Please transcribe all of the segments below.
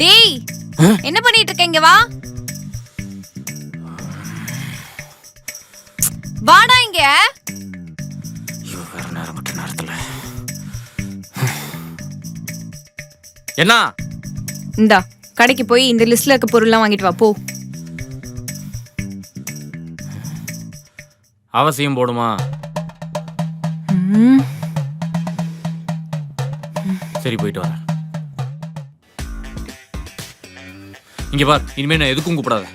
டேய் என்ன பண்ணிட்டு இருக்க? இங்க வா. வாடா இங்க. ஐயோ வேற நேரம் மட்டும் நேரத்துல என்ன? இந்தா கடைக்கு போய் இந்த லிஸ்ட்ல இருக்க பொருள்லாம் வாங்கிட்டு வா போ. அவசியம் போடுமா? சரி போயிட்டு வரேன். இங்க பார், இனிமே நான் எதுக்கும் கூப்பிடாத.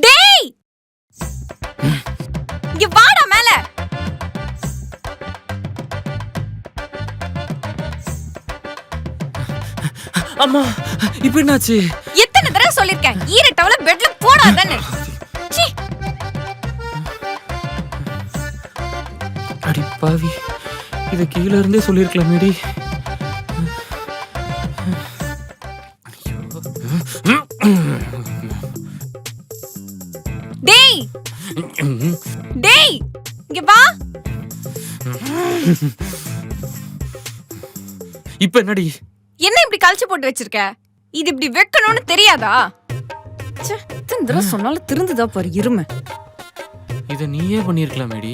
டேய் இங்க வாடா மேல. அம்மா இப்ப என்னாச்சு? எத்தனை தடவை சொல்லிருக்கேன் ஈர டவல பெட்ல போடாதன்னு. சீ. அடி பாவி, இத கீழ இருந்தே சொல்லிருக்கலாமேடி. டேய் டேய் இங்க வா. இப்ப என்னடி? என்ன இப்படி கழிச்சு போட்டு வச்சிருக்க? இது இப்படி வைக்கணும்னு தெரியாதா? ச்சே, எத்தனை தடவை சொன்னாலும் திருந்துதா பாரு இருமை. இத நீயே பண்ணிருக்கலாமேடி.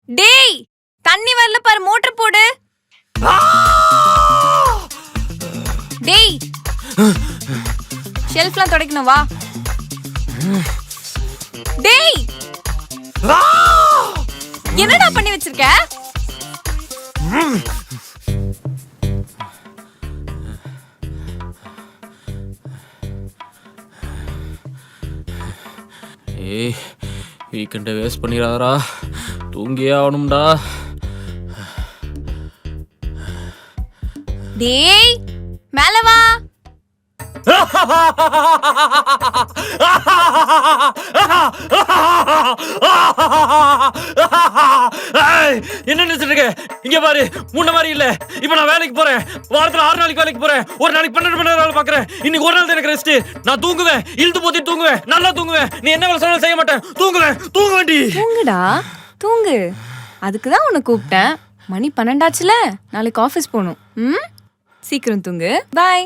டேய் தண்ணி வரல பாரு, மோட்டர் போடு. டேய் ஷெல்ஃப்லாம் துடைக்கணும் வா. டேய் என்னடா பண்ணி வச்சிருக்க? ஏய் வீக்கெண்டை வேஸ்ட் பண்ணிடாதடா, தூங்கியே ஆகணும்டா. டேய் மேல வா. என்ன நினைச்சிட்டு இருக்க? இங்க பாரு, முன்ன மாதிரி இல்ல. இப்ப நான் வேலைக்கு போறேன். வாரத்துல 6 நாளைக்கு வேலைக்கு போறேன். ஒரு நாளைக்கு 12 மணி நேரம் வேலை பாக்குறேன். இன்னைக்கு ஒரு நாள் தான் எனக்கு ரெஸ்ட். நான் தூங்குவேன், இழுத்து போத்தி தூங்குவேன், நல்லா தூங்குவேன். நீ என்ன வேலை சொன்னாலும் செய்ய மாட்டேன். தூங்க வேண்டி. தூங்குடா தூங்கு. அதுக்கு தான் உன்னை கூப்பிட்டேன். மணி 12 ஆச்சுல, நாளைக்கு ஆஃபீஸ் போகணும். சீக்கிரம் தூங்கு. பாய்.